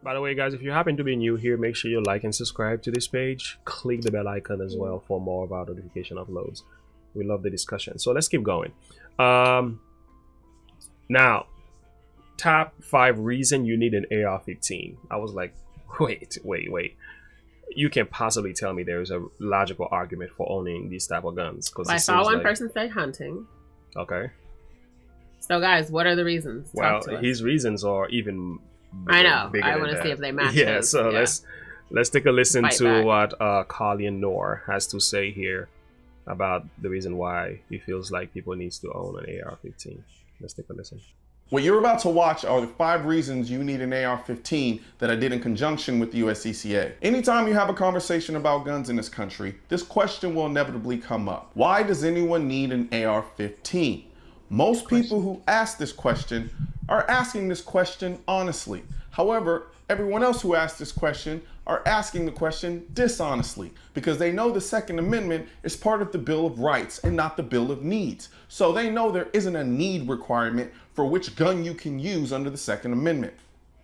By the way, guys, if you happen to be new here, make sure you like and subscribe to this page. Click the bell icon as well for more of our notification uploads. We love the discussion. So let's keep going. Now, top 5 reason you need an AR-15. I was like, wait. You can possibly tell me there is a logical argument for owning these type of guns? Because I saw one person say hunting. Okay. So, guys, what are the reasons? Well, his reasons are even bigger, I know. I want to see if they match. Yeah, so let's take a listen to what Carlian Noor has to say here about the reason why he feels like people needs to own an AR-15. Let's take a listen. What you're about to watch are the 5 reasons you need an AR-15 that I did in conjunction with the USCCA. Anytime you have a conversation about guns in this country, this question will inevitably come up. Why does anyone need an AR-15? Most people who ask this question are asking this question honestly. However, everyone else who asks this question are asking the question dishonestly because they know the Second Amendment is part of the Bill of Rights and not the Bill of Needs. So they know there isn't a need requirement for which gun you can use under the Second Amendment.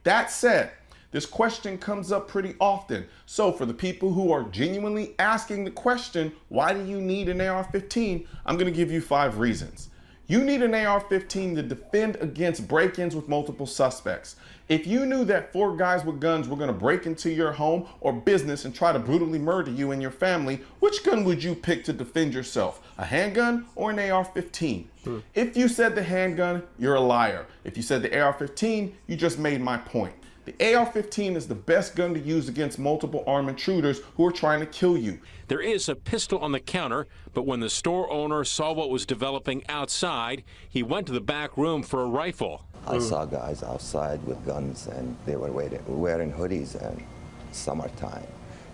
That said, this question comes up pretty often. So for the people who are genuinely asking the question, why do you need an AR-15? I'm going to give you 5 reasons. You need an AR-15 to defend against break-ins with multiple suspects. If you knew that 4 guys with guns were going to break into your home or business and try to brutally murder you and your family, which gun would you pick to defend yourself? A handgun or an AR-15? If you said the handgun, you're a liar. If you said the AR-15, you just made my point. The AR-15 is the best gun to use against multiple armed intruders who are trying to kill you. There is a pistol on the counter, but when the store owner saw what was developing outside, he went to the back room for a rifle. I saw guys outside with guns, and they were wearing hoodies and summertime,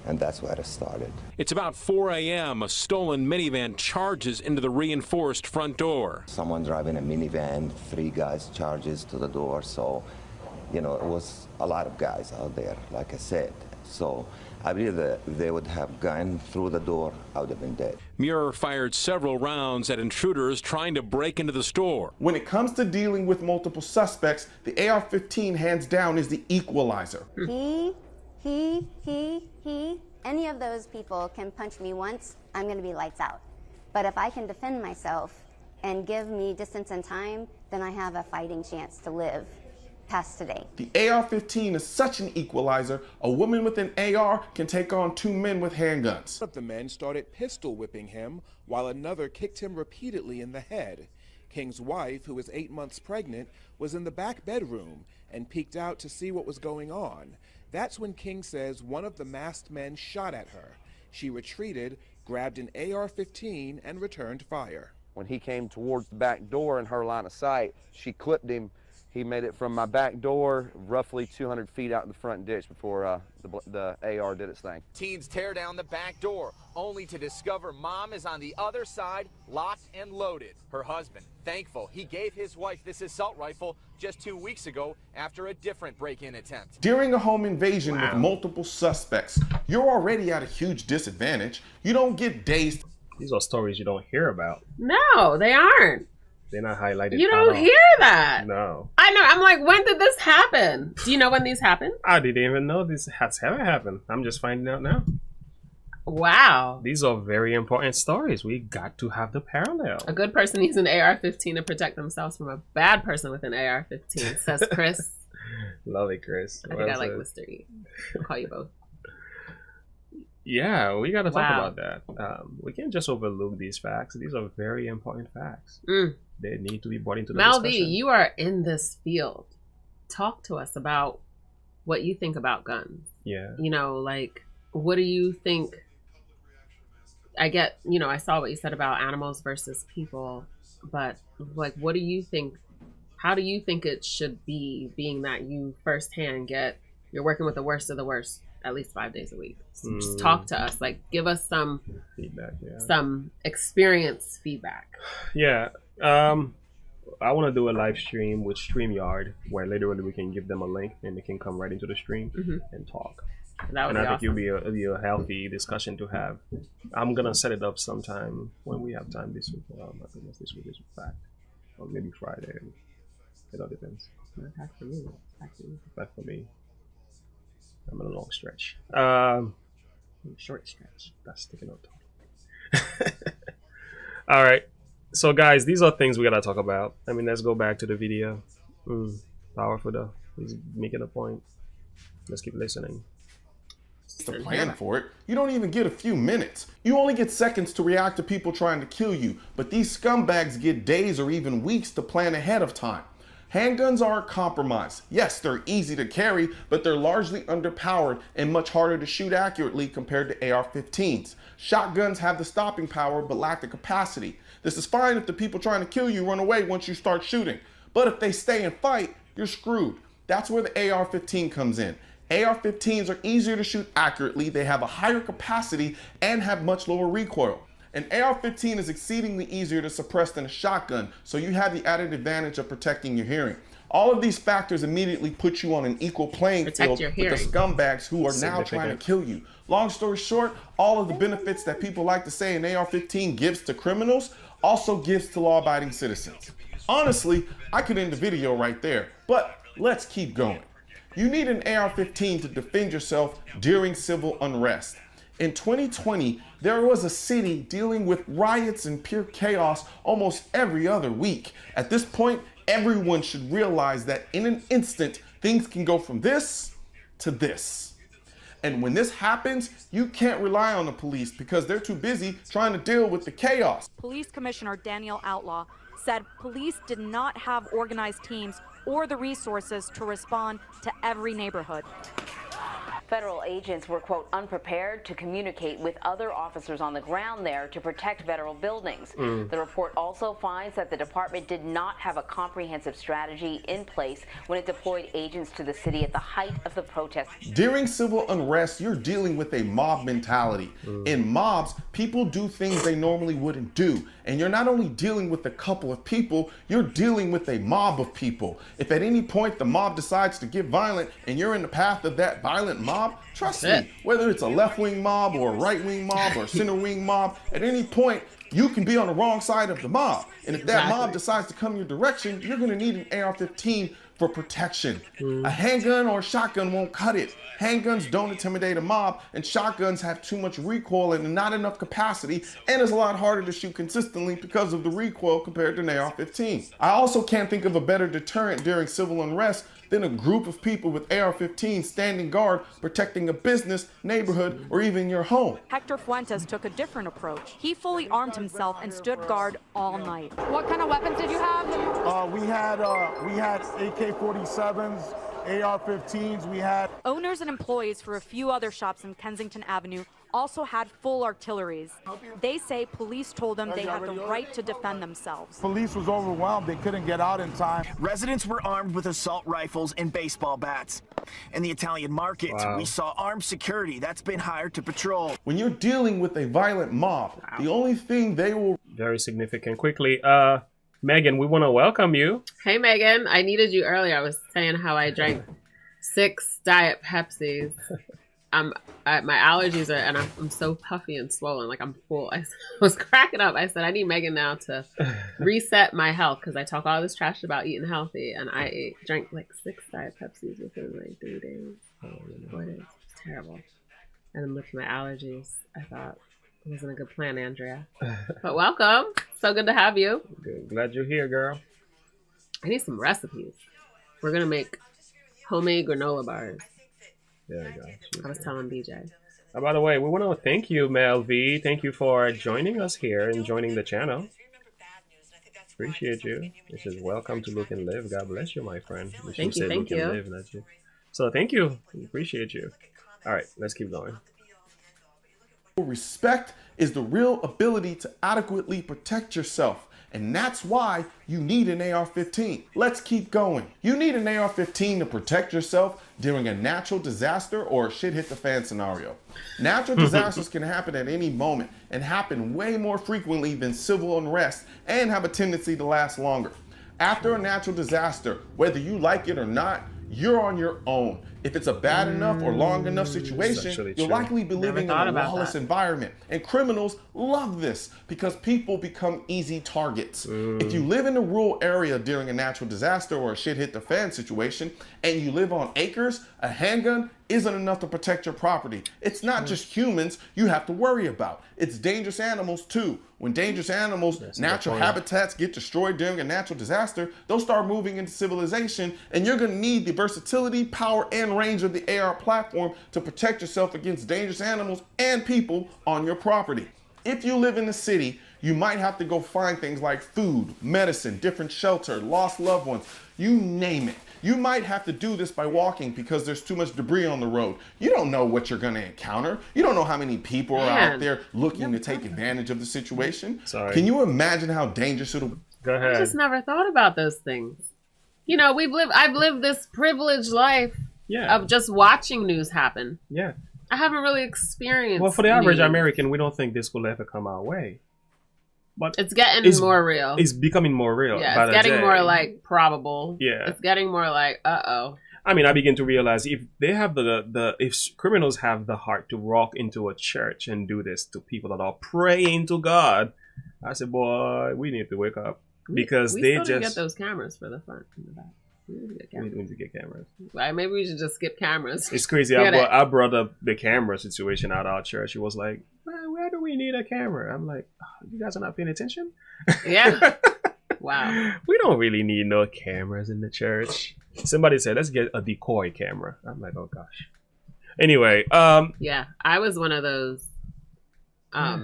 and that's where it started. It's about 4 a.m. A stolen minivan charges into the reinforced front door. Someone driving a minivan, 3 guys charges to the door, so you know, it was a lot of guys out there, like I said. So I believe that they would have gone through the door, I would have been dead. Muir fired several rounds at intruders trying to break into the store. When it comes to dealing with multiple suspects, the AR-15 hands down is the equalizer. He. Any of those people can punch me once, I'm going to be lights out. But if I can defend myself and give me distance and time, then I have a fighting chance to live past today. The AR-15 is such an equalizer. A woman with an AR can take on 2 men with handguns. One of the men started pistol whipping him while another kicked him repeatedly in the head. King's wife, who was 8 months pregnant, was in the back bedroom and peeked out to see what was going on. That's when King says one of the masked men shot at her. She retreated, grabbed an AR-15 and returned fire. When he came towards the back door in her line of sight, she clipped him. He made it from my back door roughly 200 feet out in the front ditch before the AR did its thing. Teens tear down the back door, only to discover mom is on the other side, locked and loaded. Her husband, thankful he gave his wife this assault rifle just 2 weeks ago after a different break-in attempt. During a home invasion with multiple suspects, you're already at a huge disadvantage. You don't get days. These are stories you don't hear about. No, they aren't. They're not highlighted. You don't hear that. No. I know. I'm like, when did this happen? Do you know when these happened? I didn't even know this has ever happened. I'm just finding out now. Wow. These are very important stories. We got to have the parallel. A good person needs an AR-15 to protect themselves from a bad person with an AR-15, says Chris. Love it, Chris. I think I like Mr. E. I'll call you both. Yeah, we got to talk about that. We can't just overlook these facts. These are very important facts. They need to be brought into the discussion. Malvi, you are in this field. Talk to us about what you think about guns. Yeah. You know, like, what do you think? I get, you know, I saw what you said about animals versus people, but like, what do you think? How do you think it should be, being that you firsthand you're working with the worst of the worst at least 5 days a week? So just talk to us, like, give us some feedback, some experience feedback. Yeah. I want to do a live stream with StreamYard where literally we can give them a link and they can come right into the stream and talk. That would and be I think it'll be a healthy discussion to have. I'm gonna set it up sometime when we have time this week. Oh my goodness, this week is fact, or maybe Friday. It all depends. Back for me. Back for me. I'm in a long stretch. Short stretch. That's sticking out. All right. So, guys, these are things we gotta talk about. I mean, let's go back to the video. Powerful though. He's making a point. Let's keep listening. To plan for it, you don't even get a few minutes. You only get seconds to react to people trying to kill you, but these scumbags get days or even weeks to plan ahead of time. Handguns are a compromise. Yes, they're easy to carry, but they're largely underpowered and much harder to shoot accurately compared to AR-15s. Shotguns have the stopping power but lack the capacity. This is fine if the people trying to kill you run away once you start shooting, but if they stay and fight, you're screwed. That's where the AR-15 comes in. AR-15s are easier to shoot accurately, they have a higher capacity, and have much lower recoil. An AR-15 is exceedingly easier to suppress than a shotgun, so you have the added advantage of protecting your hearing. All of these factors immediately put you on an equal playing field with the scumbags who are now trying to kill you. Long story short, all of the benefits that people like to say an AR-15 gives to criminals also gives to law-abiding citizens. Honestly, I could end the video right there, but let's keep going. You need an AR-15 to defend yourself during civil unrest. In 2020, there was a city dealing with riots and pure chaos almost every other week. At this point, everyone should realize that in an instant, things can go from this to this. And when this happens, you can't rely on the police because they're too busy trying to deal with the chaos. Police Commissioner Daniel Outlaw said police did not have organized teams or the resources to respond to every neighborhood. Federal agents were, quote, unprepared to communicate with other officers on the ground there to protect federal buildings. The report also finds that the department did not have a comprehensive strategy in place when it deployed agents to the city at the height of the protest. During civil unrest, you're dealing with a mob mentality. In mobs, people do things they normally wouldn't do. And you're not only dealing with a couple of people, you're dealing with a mob of people. If at any point the mob decides to get violent and you're in the path of that violent mob, trust me, whether it's a left-wing mob or a right-wing mob or a center-wing mob, at any point, you can be on the wrong side of the mob. And if that mob decides to come your direction, you're gonna need an AR-15 for protection. A handgun or a shotgun won't cut it. Handguns don't intimidate a mob, and shotguns have too much recoil and not enough capacity, and it's a lot harder to shoot consistently because of the recoil compared to an AR-15. I also can't think of a better deterrent during civil unrest than a group of people with AR-15 standing guard protecting a business, neighborhood, or even your home. Hector Fuentes took a different approach. He fully armed himself and stood guard all night. What kind of weapons did you have? We had AK-47s, AR-15s, we had... Owners and employees for a few other shops in Kensington Avenue also had full artilleries. They say police told them they had the right to defend themselves. Police was overwhelmed. They couldn't get out in time. Residents were armed with assault rifles and baseball bats. In the Italian market, we saw armed security that's been hired to patrol. When you're dealing with a violent mob, the only thing they will... Very significant. Quickly, Megan, we want to welcome you. Hey, Megan. I needed you earlier. I was saying how I drank 6 Diet Pepsis. My allergies are, and I'm so puffy and swollen, like I'm full. I was cracking up. I said, I need Megan now to reset my health because I talk all this trash about eating healthy, and I drank like 6 Diet Pepsis within like 3 days. 4 days. It's terrible. And then with my allergies, I thought it wasn't a good plan, Andrea. But welcome. So good to have you. Good. Glad you're here, girl. I need some recipes. We're going to make homemade granola bars. There we go. I was telling BJ. By the way, we want to thank you, Mel V. Thank you for joining us here and joining the channel. Appreciate you. This is welcome to Look and Live. God bless you, my friend. Thank you. Thank you. Live, not you. So thank you. Appreciate you. All right, let's keep going. Respect is the real ability to adequately protect yourself. And that's why you need an AR-15. Let's keep going. You need an AR-15 to protect yourself during a natural disaster or a shit hit the fan scenario. Natural disasters can happen at any moment and happen way more frequently than civil unrest and have a tendency to last longer. After a natural disaster, whether you like it or not, you're on your own. If it's a bad enough or long enough situation, actually you'll true. likely be living in a lawless environment. And criminals love this because people become easy targets. If you live in a rural area during a natural disaster or a shit hit the fan situation, and you live on acres, a handgun isn't enough to protect your property. It's not just humans you have to worry about. It's dangerous animals too. When dangerous animals, natural habitats get destroyed during a natural disaster, they'll start moving into civilization, and you're gonna need the versatility, power, and range of the AR platform to protect yourself against dangerous animals and people on your property. If you live in the city, you might have to go find things like food, medicine, different shelter, lost loved ones, you name it. You might have to do this by walking because there's too much debris on the road. You don't know what you're gonna encounter. You don't know how many people are out there looking to take advantage of the situation. Sorry. Can you imagine how dangerous it'll? Go ahead. I just never thought about those things. You know, I've lived this privileged life of just watching news happen. Yeah. I haven't really experienced. Well, for the average news. American, we don't think this will ever come our way. But it's getting more real. It's becoming more real. Yeah, it's getting more like probable. Yeah. It's getting more like, uh-oh. I mean, I begin to realize if they have if criminals have the heart to walk into a church and do this to people that are praying to God, I said, boy, we need to wake up. Because we they still didn't just get those cameras for the front and the back. We need to get cameras. Like, maybe we should just skip cameras. It's crazy. I brought up the camera situation at our church. He was like, where do we need a camera? I'm like, oh, you guys are not paying attention? Yeah. Wow. We don't really need no cameras in the church. Somebody said, let's get a decoy camera. I'm like, oh gosh. Anyway. Yeah, I was one of those.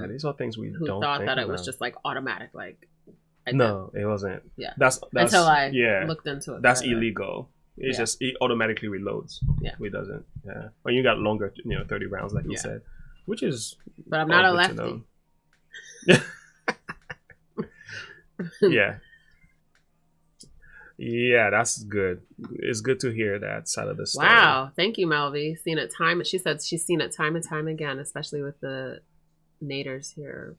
These are things we who don't thought think that it was about. just like automatic, like. No, it wasn't. Yeah. That's until I looked into it. That's further. illegal. It's just it automatically reloads. Yeah. It doesn't. Yeah. When you got longer, 30 rounds, like you said, which is. But I'm not a lefty. Yeah. Yeah, that's good. It's good to hear that side of the story. Wow. Thank you, Melvie. Seen it she said she's seen it time and time again, especially with the naders here.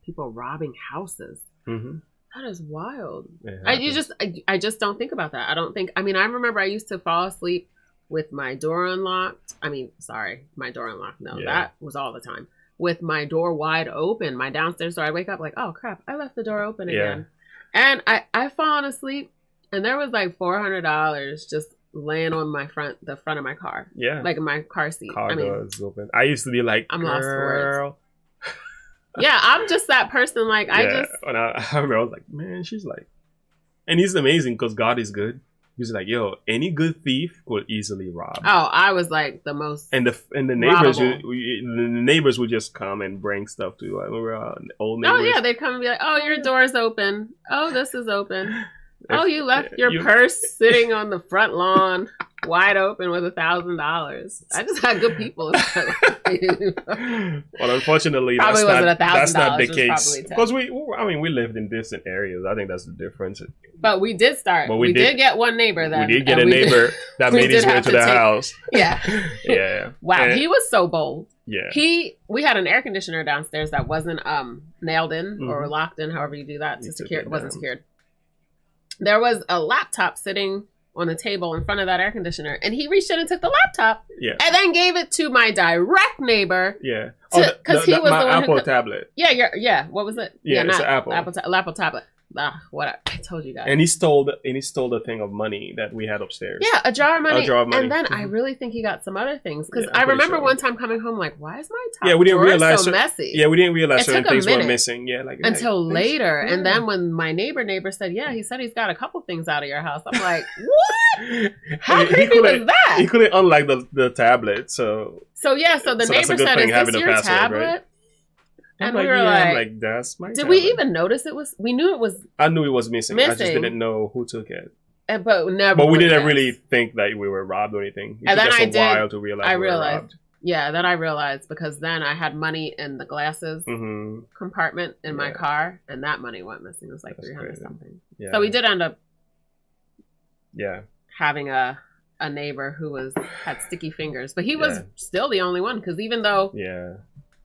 People robbing houses. Mm-hmm. That is wild. I just don't think about that. I remember I used to fall asleep with my door unlocked. My door unlocked. No, that was all the time. With my door wide open, my downstairs door, I wake up like, oh crap, I left the door open again. And I've fallen asleep and there was like $400 just laying on the front of my car. Yeah. Like in my car seat. Car doors open. I used to be like, I'm lost for words. Yeah, I'm just that person. Like, I remember I was like, man, she's like, and he's amazing because God is good. He's like, yo, any good thief could easily rob. Oh, I was like the most. And the neighbors, the neighbors would just come and bring stuff to you. I remember old neighbors. Oh yeah, they'd come and be like, oh, your door's open. Oh, this is open. Oh, you left your purse sitting on the front lawn, wide open with $1,000. I just had good people. Well, unfortunately, that's not the case. Because we lived in distant areas. I think that's the difference. But we did start. But we did get one neighbor then. We did get a neighbor that made his way to the house. Yeah. Yeah. Wow, he was so bold. Yeah. We had an air conditioner downstairs that wasn't nailed in or locked in, however you do that to secure. It wasn't secured. There was a laptop sitting on the table in front of that air conditioner, and he reached in and took the laptop, and then gave it to my direct neighbor. Yeah, because he was the one Apple tablet. Yeah. What was it? Yeah, it's an Apple tablet. What I told you guys. And he stole the thing of money that we had upstairs. Yeah, a jar of money. And then Mm-hmm. I really think he got some other things because I remember one time coming home like, why is my top we didn't drawer realize so messy? Yeah, we didn't realize certain things were minute missing. Yeah, until later. And then when my neighbor said, he said he's got a couple things out of your house. I'm like, what? How creepy was that? He couldn't unlock the tablet, so the neighbor said, is this your tablet? Right? And we were like, that's my did tablet. we even notice it was? We knew it was. I knew it was missing. I just didn't know who took it. But we didn't really think that we were robbed or anything. It took us a while to realize we were robbed. Yeah, then I realized because then I had money in the glasses compartment in my car, and that money went missing. It was like $300 something. Yeah. So we did end up having a neighbor who had sticky fingers, but he was still the only one because even though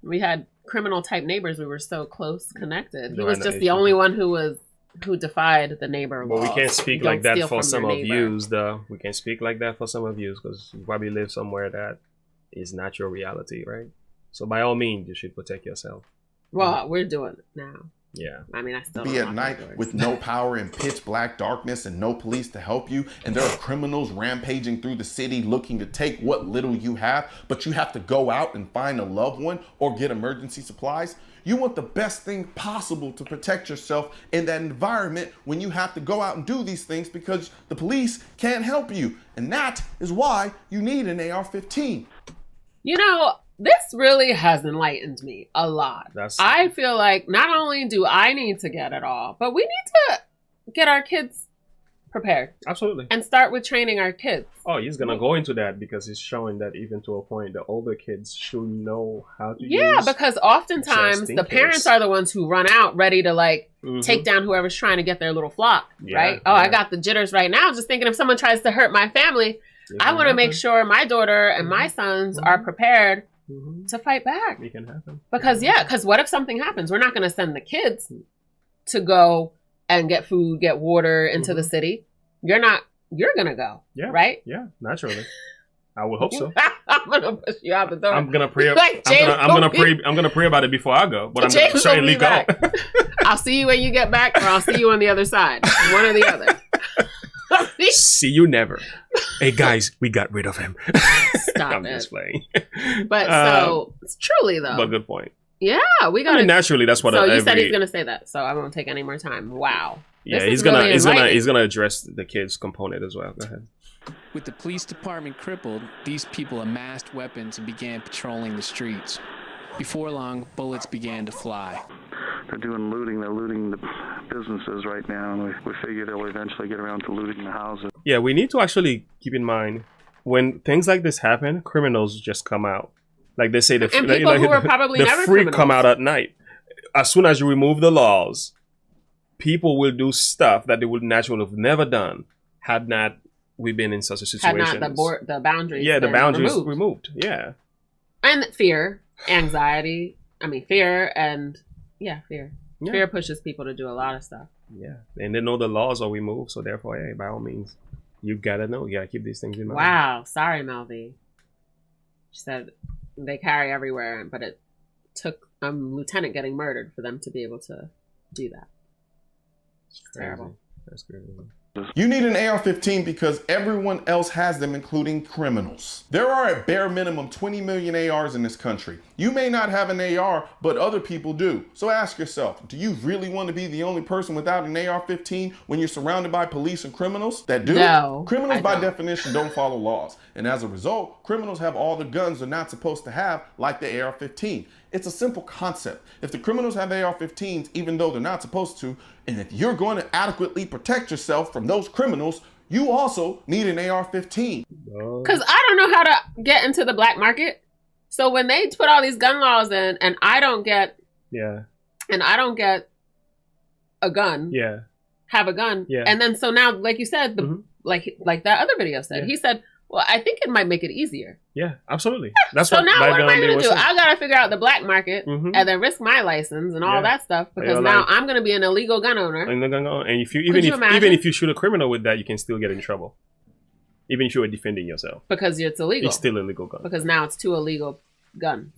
we had criminal type neighbors, we were so close connected. He was just the only one who was who defied the neighbor But laws. we can't speak Don't like that steal for from some your of neighbor. yous, though. We can't speak like that for some of yous because you probably live somewhere that is not your reality, right? So by all means, you should protect yourself. Well, we're doing it now. Yeah. I mean, I still Be don't at lock night my doors. with no power and pitch black darkness and no police to help you, and there are criminals rampaging through the city looking to take what little you have, but you have to go out and find a loved one or get emergency supplies. You want the best thing possible to protect yourself in that environment when you have to go out and do these things because the police can't help you. And that is why you need an AR-15. You know, this really has enlightened me a lot. I feel like not only do I need to get it all, but we need to get our kids prepared. Absolutely. And start with training our kids. Oh, he's going to go into that because he's showing that even to a point, the older kids should know how to Yeah, use because oftentimes just in the parents case. are the ones who run out ready to like take down whoever's trying to get their little flock, Yeah, right? Oh, I got the jitters right now just thinking if someone tries to hurt my family, I want to make sure my daughter and my sons are prepared to fight back. It can happen. Because because what if something happens? We're not going to send the kids to go and get food, get water into the city. You're going to go, right? Yeah, naturally. I would hope so. I'm going to push you out the door. I'm gonna pray. Like, I'm gonna pray about it before I go, but I'm gonna James will certainly be go. back. I'll see you when you get back, or I'll see you on the other side. One or the other. See you never. Hey guys, we got rid of him. Stop I'm it. just playing. But so it's truly though. But good point. Yeah, we got. I mean, naturally, that's what. So you every, said he's gonna say that, so I won't take any more time. Wow. Yeah, This he's is gonna really he's enlightening. gonna address the kids component as well. Go ahead. With the police department crippled, these people amassed weapons and began patrolling the streets. Before long, bullets began to fly. They're doing looting. They're looting the businesses right now, and we figure they'll eventually get around to looting the houses. Yeah, we need to actually keep in mind when things like this happen, criminals just come out. Like they say, And people who are probably the never freak criminals. come out at night. As soon as you remove the laws, people will do stuff that they would naturally have never done had not we been in such a situation. Had not the boundaries. Yeah, the been boundaries removed. Yeah. And fear, anxiety. I mean, fear and fear. Yeah. Fear pushes people to do a lot of stuff. Yeah. And they know the laws are removed, so therefore, hey, by all means, you gotta know. You gotta keep these things in mind. Wow. Sorry, Melvie. She said they carry everywhere, but it took a lieutenant getting murdered for them to be able to do that. It's terrible. That's crazy. You need an AR-15 because everyone else has them, including criminals. There are a bare minimum 20 million ARs in this country. You may not have an AR, but other people do. So ask yourself, do you really want to be the only person without an AR-15 when you're surrounded by police and criminals that do? No, Criminals I by don't. definition don't follow laws. And as a result, criminals have all the guns they're not supposed to have, like the AR-15. It's a simple concept. If the criminals have AR-15s, even though they're not supposed to, and if you're going to adequately protect yourself from those criminals, you also need an AR-15. Because I don't know how to get into the black market. So when they put all these gun laws in, and I don't get a gun, have a gun, and then so now, like you said, like that other video said, he said, well, I think it might make it easier. Yeah, absolutely. That's So what now what am I going to do? saying. I got to figure out the black market and then risk my license and all that stuff because You're now like- I'm going to be an illegal gun owner. And if you Could you even imagine? if you shoot a criminal with that, you can still get in trouble. Even if you are defending yourself. Because it's illegal. It's still a legal gun. Because now it's 2 illegal guns.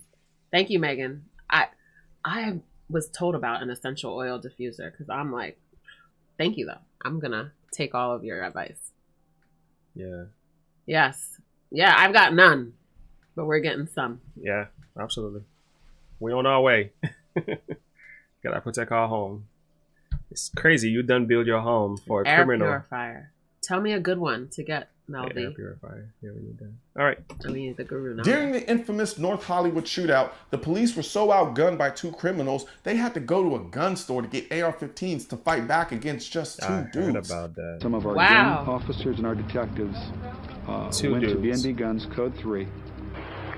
Thank you, Megan. I was told about an essential oil diffuser because I'm like, thank you though. I'm gonna take all of your advice. Yeah. Yes. Yeah, I've got none, but we're getting some. Yeah, absolutely. We on our way. Gotta protect our home. It's crazy. You done build your home for a Air criminal. purifier. Tell me a good one to get, Melvie. Air purifier. Yeah, we need that. All right. I mean, the guru now. During the infamous North Hollywood shootout, the police were so outgunned by 2 criminals, they had to go to a gun store to get AR-15s to fight back against just 2 dudes. Heard about that. Some of our Wow. gun officers and our detectives 2 went dudes. to BNB Guns Code 3.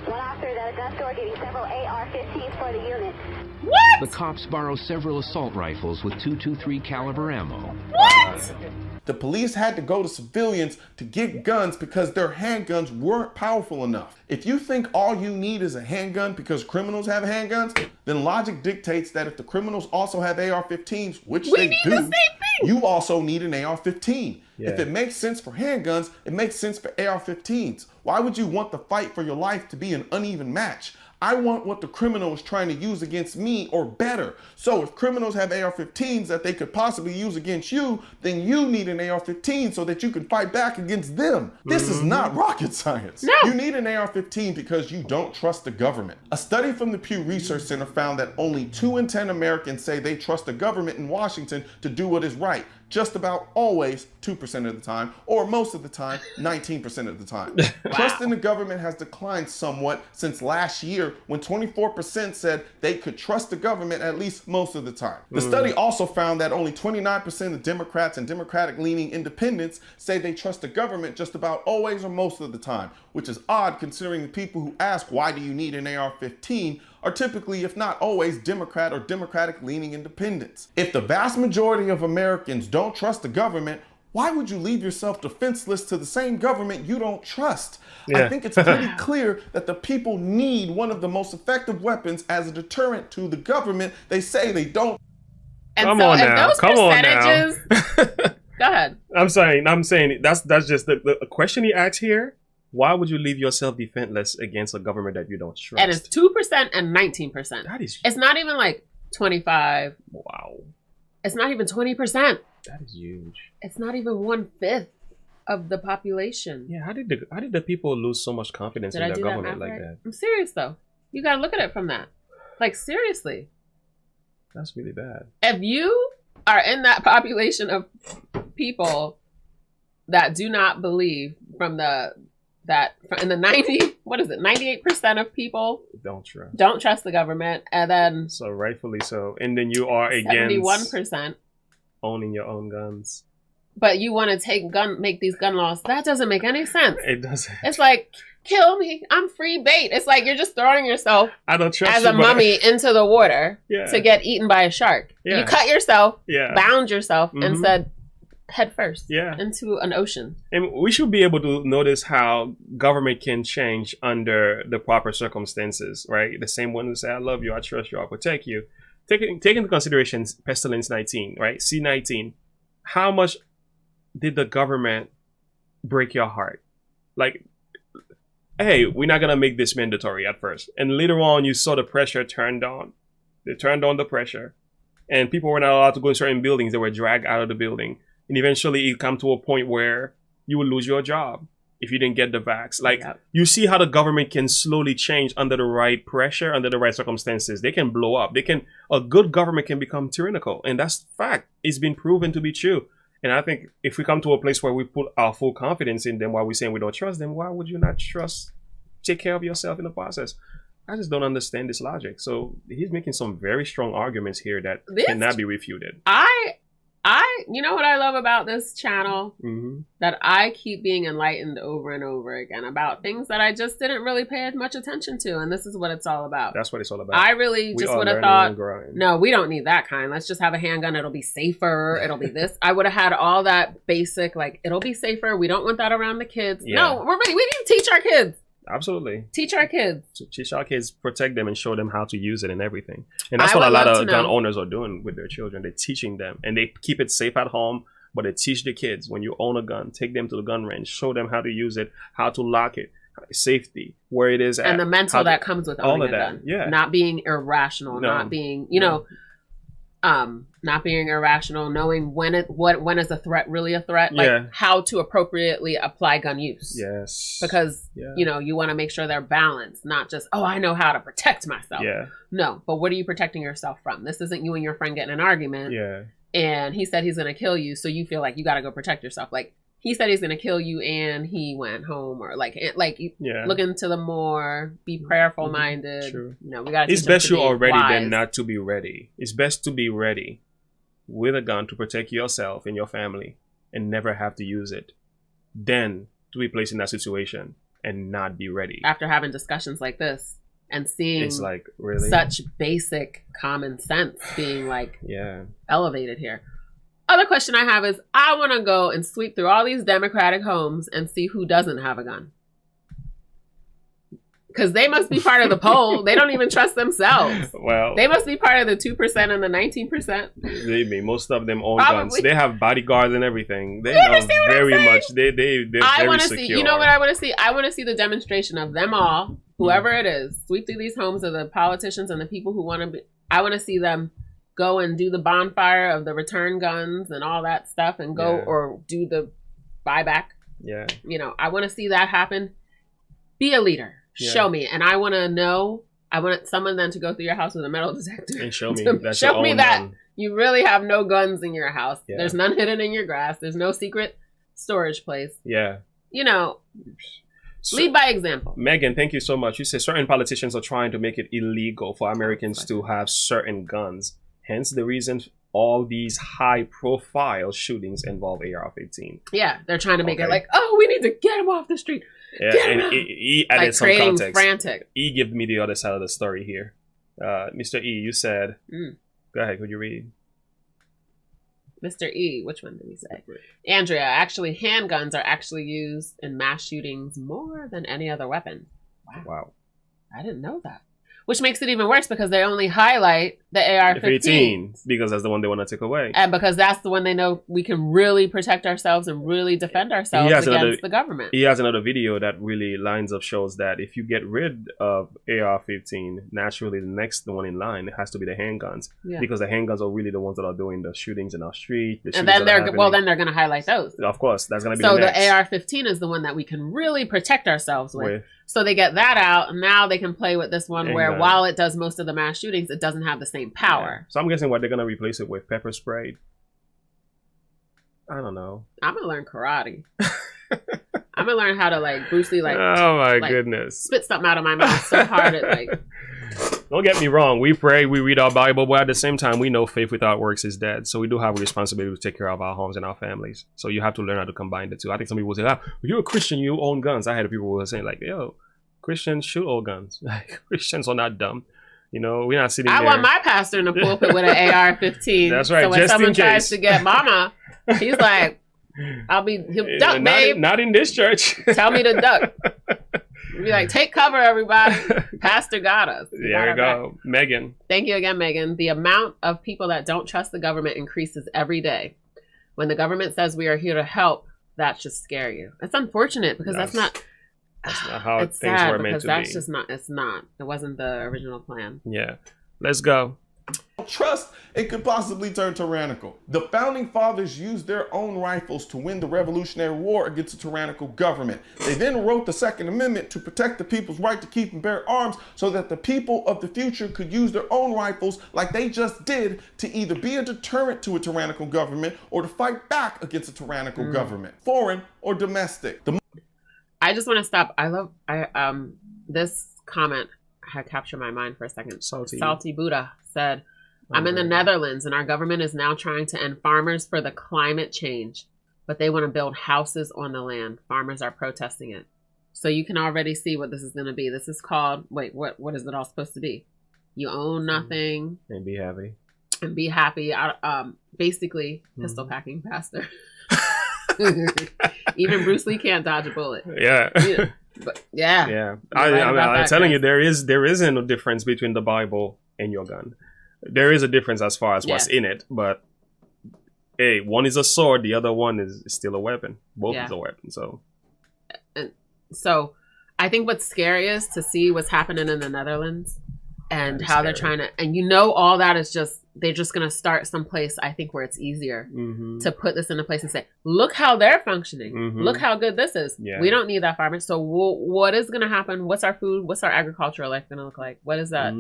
One officer is at a gun store getting several AR-15s for the unit. What? The cops borrow several assault rifles with .223 caliber ammo. What? The police had to go to civilians to get guns because their handguns weren't powerful enough. If you think all you need is a handgun because criminals have handguns, then logic dictates that if the criminals also have AR-15s, which they do, you also need an AR-15. Yeah. If it makes sense for handguns, it makes sense for AR-15s. Why would you want the fight for your life to be an uneven match? I want what the criminal is trying to use against me or better. So if criminals have AR-15s that they could possibly use against you, then you need an AR-15 so that you can fight back against them. This is not rocket science. No. You need an AR-15 because you don't trust the government. A study from the Pew Research Center found that only 2 in 10 Americans say they trust the government in Washington to do what is right. Just about always 2% of the time, or most of the time, 19% of the time. Wow. Trust in the government has declined somewhat since last year when 24% said they could trust the government at least most of the time. The study also found that only 29% of Democrats and Democratic-leaning independents say they trust the government just about always or most of the time, which is odd considering the people who ask why do you need an AR-15 are typically, if not always, Democrat or Democratic-leaning independents. If the vast majority of Americans don't trust the government, why would you leave yourself defenseless to the same government you don't trust? Yeah. I think it's pretty clear that the people need one of the most effective weapons as a deterrent to the government. They say they don't. And Come so on if now. those Come on percentages, go ahead. I'm saying that's just the question he asked here. Why would you leave yourself defenseless against a government that you don't trust? And it's 2% and 19%. That is. It's not even like 25. Wow. It's not even 20%. That is huge. It's not even 1/5 of the population. Yeah. How did the people lose so much confidence in their government like that? I'm serious though. You gotta look at it from that. Like seriously. That's really bad. If you are in that population of people that do not believe in the 98% of people don't trust the government, and then so rightfully so, and then you are against 71% owning your own guns, but you want to make these gun laws. That doesn't make any sense. It doesn't. It's like, kill me, I'm free bait. It's like you're just throwing yourself as a mummy into the water to get eaten by a shark. You cut yourself, bound yourself, and said head first into an ocean. And we should be able to notice how government can change under the proper circumstances, right? The same one who say, I love you, I trust you, I'll protect you. Take into consideration pestilence 19, right? C19. How much did the government break your heart? Like, hey, we're not gonna make this mandatory at first, and later on you saw the pressure turned on. They turned on the pressure, and people were not allowed to go in certain buildings. They were dragged out of the building, and eventually it come to a point where you would lose your job if you didn't get the vax. Like, you see how the government can slowly change under the right pressure, under the right circumstances. They can blow up. A good government can become tyrannical, and that's fact. It's been proven to be true. And I think if we come to a place where we put our full confidence in them while we're saying we don't trust them, why would you not take care of yourself in the process? I just don't understand this logic. So he's making some very strong arguments here that cannot be refuted. You know what I love about this channel? That I keep being enlightened over and over again about things that I just didn't really pay much attention to. And this is what it's all about. That's what it's all about. I really just would have thought, no, we don't need that kind. Let's just have a handgun. It'll be safer. It'll be this. I would have had all that basic, like, it'll be safer. We don't want that around the kids. Yeah. No, we need to teach our kids. Absolutely. Teach our kids. Teach our kids, protect them, and show them how to use it and everything. And that's what a lot of gun owners are doing with their children. They're teaching them, and they keep it safe at home, but they teach the kids, when you own a gun, take them to the gun range, show them how to use it, how to lock it, safety, where it is at. And the mental that comes with owning a gun. Yeah. Not being irrational, not being, not being irrational, knowing when is a threat really a threat, like how to appropriately apply gun use. Yes. Because you want to make sure they're balanced, not just, I know how to protect myself. Yeah. No, but what are you protecting yourself from? This isn't you and your friend getting an argument. Yeah. And he said he's gonna kill you, so you feel like you got to go protect yourself. Like, he said he's gonna kill you, and he went home, or look into the more, be prayerful minded. True. We gotta. It's best you're already than not to be ready. It's best to be ready with a gun to protect yourself and your family, and never have to use it, than to be placed in that situation and not be ready. After having discussions like this and seeing it's like, really? Such basic common sense being elevated here. other question I have is, I want to go and sweep through all these Democratic homes and see who doesn't have a gun. Because they must be part of the poll. They don't even trust themselves. Well, they must be part of the 2% and the 19%. Believe me, most of them own Probably. guns. They have bodyguards and everything. They You are understand what I'm very saying? much. They're I very want to secure. see. You know what I want to see? I want to see the demonstration of them all, whoever it is, sweep through these homes of the politicians and the people who want to be. I want to see them go and do the bonfire of the return guns and all that stuff, and go or do the buyback. Yeah. You know, I want to see that happen. Be a leader. Yeah. Show me, and I want to know. I want someone then to go through your house with a metal detector And show me to that's show your me own that gun. you really have no guns in your house. Yeah. There's none hidden in your grass. There's no secret storage place. Yeah. You know, lead by example. Megan, thank you so much. You say certain politicians are trying to make it illegal for Americans to have certain guns. Hence the reason all these high-profile shootings involve AR-15. Yeah, they're trying to make it like, oh, we need to get him off the street. Yeah, Get him and out. he added Like some creating context. frantic. E give me the other side of the story here. Mr. E, you said, go ahead, could you read? Mr. E, which one did he say? Andrea, actually, handguns are actually used in mass shootings more than any other weapon. Wow. I didn't know that. Which makes it even worse because they only highlight the AR-15. 15, because that's the one they want to take away. And because that's the one they know we can really protect ourselves and really defend ourselves against the government. He has another video that really lines up shows that if you get rid of AR-15, naturally the next one in line has to be the handguns. Yeah. Because the handguns are really the ones that are doing the shootings in our street. And then they're going to highlight those. Of course, that's going to be so the next. the AR-15 is the one that we can really protect ourselves with. With. So they get that out, and now they can play with this one where Handgun. while it does most of the mass shootings, it doesn't have the same power. So I'm guessing what they're going to replace it with, pepper spray. I don't know. I'm going to learn karate. I'm going to learn how to, like, Bruce Lee, like... Oh, my like, goodness. spit something out of my mouth so hard it, like... Don't get me wrong. We pray, we read our Bible, but at the same time, we know faith without works is dead. So we do have a responsibility to take care of our homes and our families. So you have to learn how to combine the two. I think some people say, you're a Christian, you own guns. I had people who were saying, like, yo, Christians should own guns. Like, Christians are not dumb. You know, we're not sitting there. I want my pastor in the pulpit with an AR-15. That's right. So when just someone in case. tries to get mama, he's like, he'll duck, babe. Not in this church. Tell me to duck. Be like, take cover, everybody. Pastor got us. There you go. Megan. Thank you again, Megan. The amount of people that don't trust the government increases every day. When the government says we are here to help, that should scare you. It's unfortunate because that's not how it's things sad were meant because to that's be. just not. It's not. It wasn't the original plan. Yeah. Let's go. Trust it could possibly turn tyrannical. The founding fathers used their own rifles to win the Revolutionary War against a tyrannical government. They then wrote the Second Amendment to protect the people's right to keep and bear arms so that the people of the future could use their own rifles like they just did to either be a deterrent to a tyrannical government or to fight back against a tyrannical government, foreign or domestic. I just want to stop. This comment had captured my mind for a second. Salty Buddha said, I'm in the Netherlands and our government is now trying to end farmers for the climate change, but they want to build houses on the land. Farmers are protesting it. So you can already see what this is going to be. This is called, wait, what is it all supposed to be? You own nothing. And be happy. And be happy. Basically, pistol packing pastor. Even Bruce Lee can't dodge a bullet. Yeah. But yeah. Yeah. I'm telling you, there isn't a difference between the Bible and your gun. There is a difference as far as what's in it, but hey, one is a sword, the other one is still a weapon. Both is a weapon. So I think what's scary is to see what's happening in the Netherlands and how they're trying to, and all that is just, they're just going to start someplace, I think, where it's easier to put this into place and say, look how they're functioning. Look how good this is. Yeah. We don't need that farmer. So what is going to happen? What's our food? What's our agricultural life going to look like? What is that?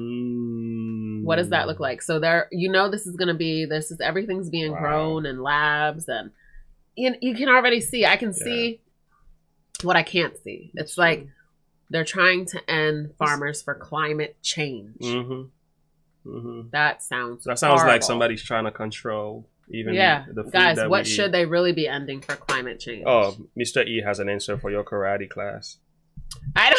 What does that look like? So this is going to be, everything's being grown in labs, and you can already see, I can see what I can't see. It's like they're trying to end farmers for climate change. That sounds horrible. Like somebody's trying to control even the food guys, that what we should eat. they really be ending for climate change? Oh, Mr. E has an answer for your karate class. I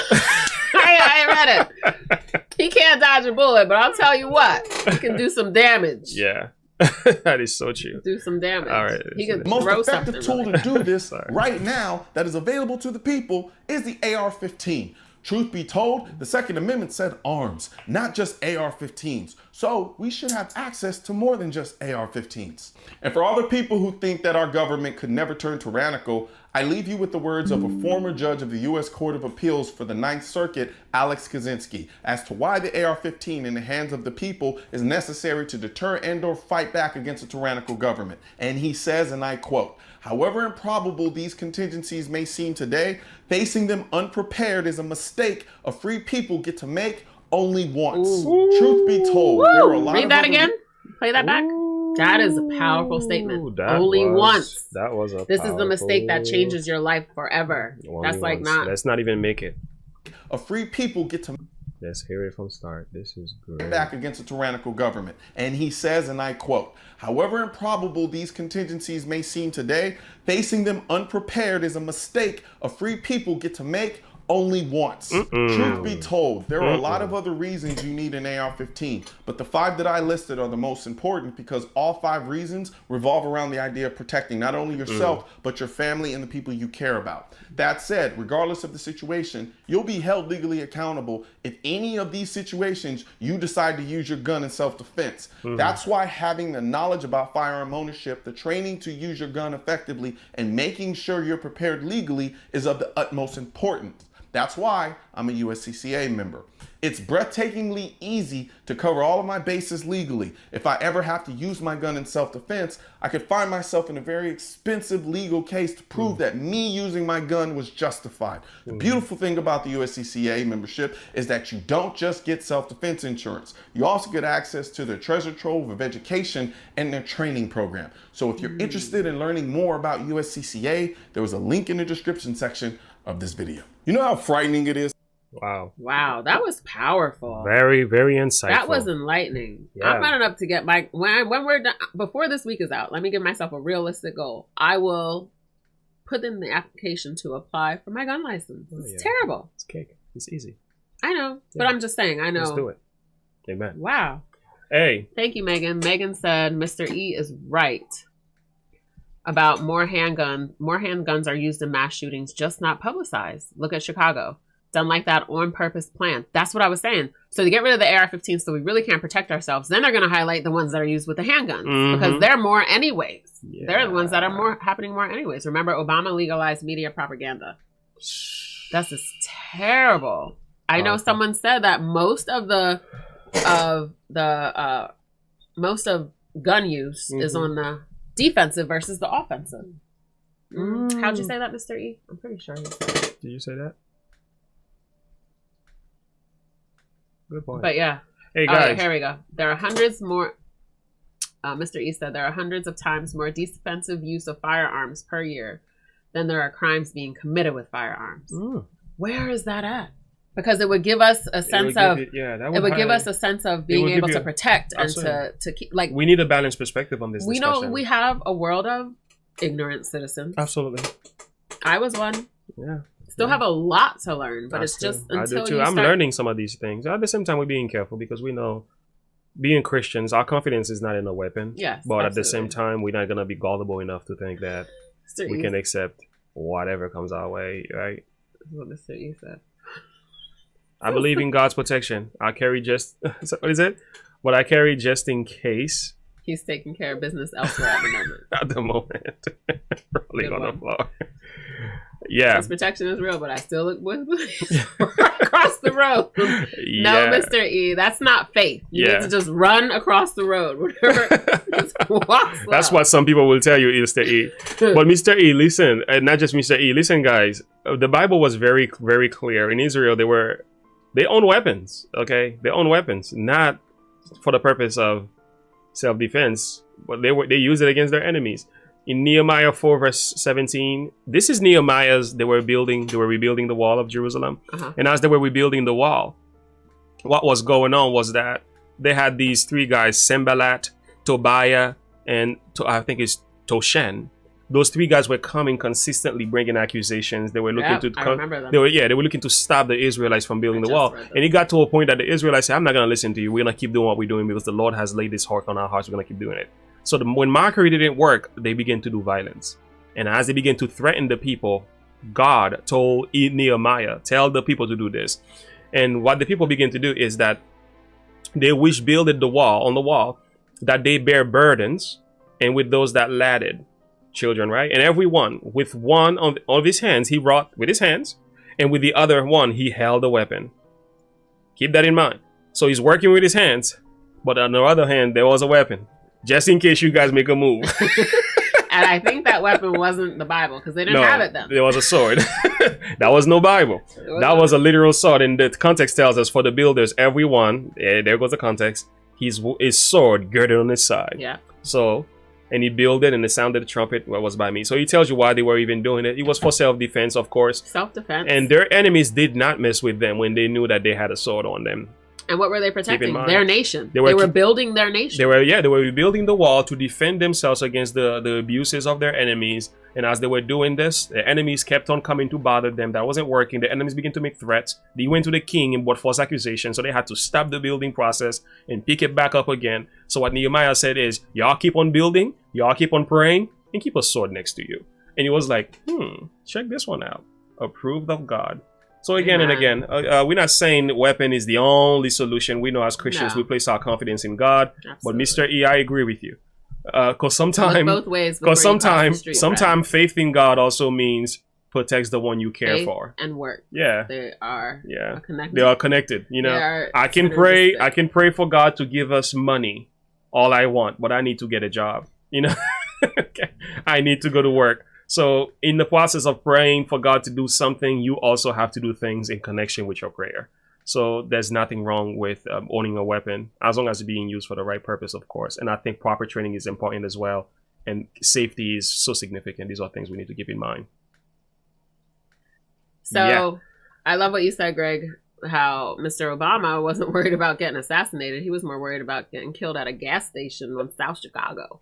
read it. He can't dodge a bullet, but I'll tell you what, he can do some damage. Yeah. That is so true. Do some damage. All right. He could The most throw effective something tool really. to do this right now that is available to the people is the AR-15. Truth be told, the Second Amendment said arms, not just AR-15s. So we should have access to more than just AR-15s. And for all the people who think that our government could never turn tyrannical, I leave you with the words of a former judge of the U.S. Court of Appeals for the Ninth Circuit, Alex Kaczynski, as to why the AR-15 in the hands of the people is necessary to deter and/or fight back against a tyrannical government. And he says, and I quote, "However improbable these contingencies may seem today, facing them unprepared is a mistake a free people get to make only once." Truth be told, there are a lot Read of that other again. Play that back. That is a powerful statement. Only once. That was a This is the mistake that changes your life forever. That's like not. Let's not even make it. A free people get to Let's hear it from start. This is great. back against a tyrannical government. And he says, and I quote, "However improbable these contingencies may seem today, facing them unprepared is a mistake a free people get to make only once." Truth be told, there are a lot of other reasons you need an AR-15, but the 5 that I listed are the most important because all 5 reasons revolve around the idea of protecting not only yourself, but your family and the people you care about. That said, regardless of the situation, you'll be held legally accountable if any of these situations you decide to use your gun in self-defense. That's why having the knowledge about firearm ownership, the training to use your gun effectively, and making sure you're prepared legally is of the utmost importance. That's why I'm a USCCA member. It's breathtakingly easy to cover all of my bases legally. If I ever have to use my gun in self-defense, I could find myself in a very expensive legal case to prove that me using my gun was justified. The beautiful thing about the USCCA membership is that you don't just get self-defense insurance. You also get access to their treasure trove of education and their training program. So if you're interested in learning more about USCCA, there was a link in the description section of this video. You know how frightening it is? Wow. Wow, that was powerful. Very, very insightful. That was enlightening. Yeah. I'm running up to get my when we're done, before this week is out. Let me give myself a realistic goal. I will put in the application to apply for my gun license. It's terrible. It's cake. It's easy. I know, but I'm just saying. I know. Let's do it. Amen. Wow. Hey. Thank you, Megan. Megan said Mr. E is right about more handguns. More handguns are used in mass shootings, just not publicized. Look at Chicago. Done like that on purpose plan. That's what I was saying. So to get rid of the AR-15 so we really can't protect ourselves, then they're going to highlight the ones that are used with the handguns because they're more anyways. Yeah. They're the ones that are more happening more anyways. Remember, Obama legalized media propaganda. That's just terrible. I know someone said that most of gun use is on the defensive versus the offensive. How'd you say that, Mr. E? I'm pretty sure he said it. Did you say that? Good point. But yeah. Hey guys. Right, here we go. There are hundreds more. Mr. E said there are hundreds of times more defensive use of firearms per year than there are crimes being committed with firearms. Where is that at? Because it would give us a sense of give us a sense of being able to protect and to keep like we need a balanced perspective on this we discussion. know we have a world of ignorant citizens. Absolutely. I was one. Yeah. Still have a lot to learn, but it's just until I do too. I'm learning some of these things. At the same time, we're being careful because we know being Christians, our confidence is not in a weapon. Yes. But at the same time, we're not gonna be gullible enough to think that we can accept whatever comes our way, right? That's what Mr. E said. I believe in God's protection. I carry just what is it? What I carry just in case. He's taking care of business elsewhere at the moment. At the moment. Rolling on the floor. Yeah. His protection is real, but I still look across the road. No, Mr. E, that's not faith. You need to just run across the road. Just walk slow. That's what some people will tell you, Mr. E. But Mr. E, listen, not just Mr. E, listen, guys. The Bible was very, very clear. In Israel, they own weapons, okay? They own weapons, not for the purpose of self-defense, but they use it against their enemies. In Nehemiah 4 verse 17, this is Nehemiah's, they were rebuilding the wall of Jerusalem. And as they were rebuilding the wall, what was going on was that they had these 3 guys, Sanballat, Tobiah, and I think it's Toshen. Those 3 guys were coming consistently bringing accusations. They were looking to I remember them. they were looking to stop the Israelites from building the wall. And it got to a point that the Israelites said, I'm not going to listen to you. We're going to keep doing what we're doing because the Lord has laid this heart on our hearts. We're going to keep doing it. So when mockery didn't work, they began to do violence. And as they began to threaten the people, God told Nehemiah, tell the people to do this. And what the people began to do is that they which builded the wall, on the wall, that they bear burdens, and with those that ladded, children, right? And everyone, with one of his hands, he wrought with his hands, and with the other one, he held a weapon. Keep that in mind. So he's working with his hands, but on the other hand, there was a weapon, just in case you guys make a move. And I think that weapon wasn't the Bible, because they didn't have it then. There was a sword. That was no Bible. That was a literal sword. And the context tells us for the builders, everyone, there goes the context, his sword girded on his side. Yeah. So, and he builded and the sound of the trumpet was by me. So he tells you why they were even doing it. It was for self-defense, of course. Self-defense. And their enemies did not mess with them when they knew that they had a sword on them. And what were they protecting? Their nation. They were building their nation. They were building the wall to defend themselves against the abuses of their enemies. And as they were doing this, the enemies kept on coming to bother them. That wasn't working. The enemies began to make threats. They went to the king and brought false accusations. So they had to stop the building process and pick it back up again. So what Nehemiah said is, y'all keep on building, y'all keep on praying, and keep a sword next to you. And he was like, check this one out. Approved of God. So again and again, we're not saying weapon is the only solution. We know as Christians, we place our confidence in God. Absolutely. But Mr. E, I agree with you. Because sometimes faith in God also means protects the one you care for. And work. Yeah. They are connected. They are connected. You know, I can pray for God to give us money all I want, but I need to get a job. You know, I need to go to work. So in the process of praying for God to do something, you also have to do things in connection with your prayer. So there's nothing wrong with owning a weapon, as long as it's being used for the right purpose, of course. And I think proper training is important as well. And safety is so significant. These are things we need to keep in mind. So I love what you said, Greg, how Mr. Obama wasn't worried about getting assassinated. He was more worried about getting killed at a gas station in South Chicago.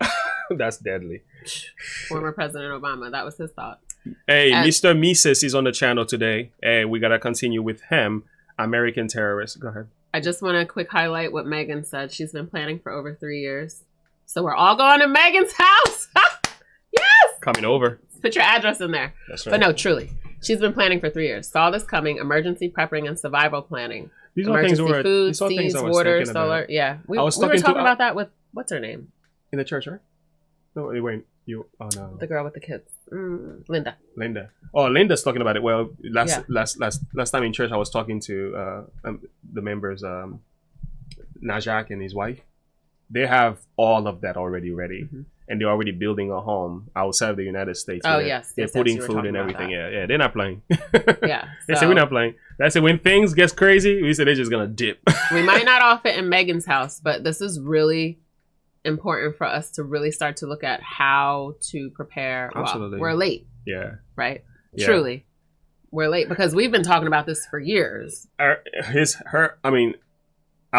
That's deadly. Former President Obama. That was his thought. Hey, Mr. Mises is on the channel today. Hey, we got to continue with him. American terrorist. Go ahead. I just want to quick highlight what Megan said. She's been planning for over 3 years. So we're all going to Megan's house. Yes! Coming over. Put your address in there. That's right. But no, truly. She's been planning for 3 years. Saw this coming. Emergency prepping and survival planning. These are things food, seeds, water, solar. Yeah. We were talking about that with, what's her name? In the church, right? No, wait. Oh no. The girl with the kids. Linda. Oh, Linda's talking about it. Well, last time in church, I was talking to the members, Najak and his wife. They have all of that already ready. Mm-hmm. And they're already building a home outside of the United States. Oh, yes. They're putting food and everything. Yeah, they're not playing. Yeah. They say we're not playing. That's it. When things get crazy, we say they're just going to dip. We might not all fit in Megan's house, but this is really important for us to really start to look at how to prepare. Absolutely. Well, we're late. Yeah. Right? Yeah. Truly. We're late because we've been talking about this for years. I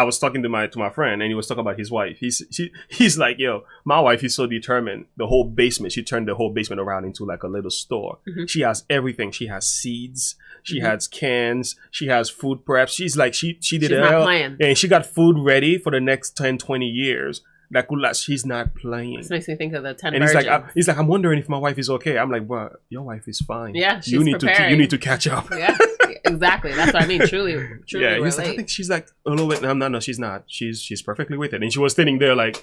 was talking to my friend and he was talking about his wife. He's like, yo, my wife is so determined. The whole basement, she turned the whole basement around into like a little store. Mm-hmm. She has everything. She has seeds. She has cans. She has food preps. She's like, she did it all. And she got food ready for the next 10, 20 years. Like, she's not playing. This makes me think of the 10 and virgins. He's like, I'm wondering if my wife is okay. I'm like, bro, your wife is fine. Yeah, she's you need preparing. to catch up. Yeah, exactly. That's what I mean. Truly, yeah, he's like, I think she's like a little bit. No, she's not. She's perfectly with it. And she was standing there like,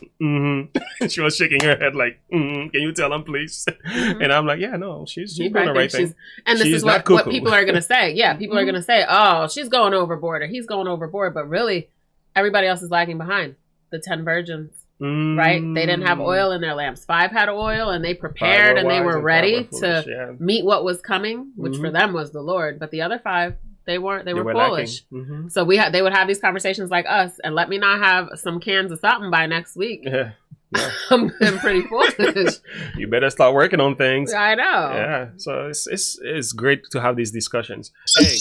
she was shaking her head like, can you tell him, please? Mm-hmm. And I'm like, yeah, no, she's doing the right thing. And this is what people are gonna say. Yeah, people are gonna say, oh, she's going overboard or he's going overboard, but really, everybody else is lagging behind. The 10 virgins. Right? They didn't have oil in their lamps. 5 had oil and they prepared and they were ready to meet what was coming, which for them was the Lord. But the other 5, they weren't. They were foolish. Mm-hmm. So they would have these conversations like us and let me not have some cans of something by next week. Yeah. I'm pretty foolish. You better start working on things. I know. Yeah. So it's great to have these discussions. Hey.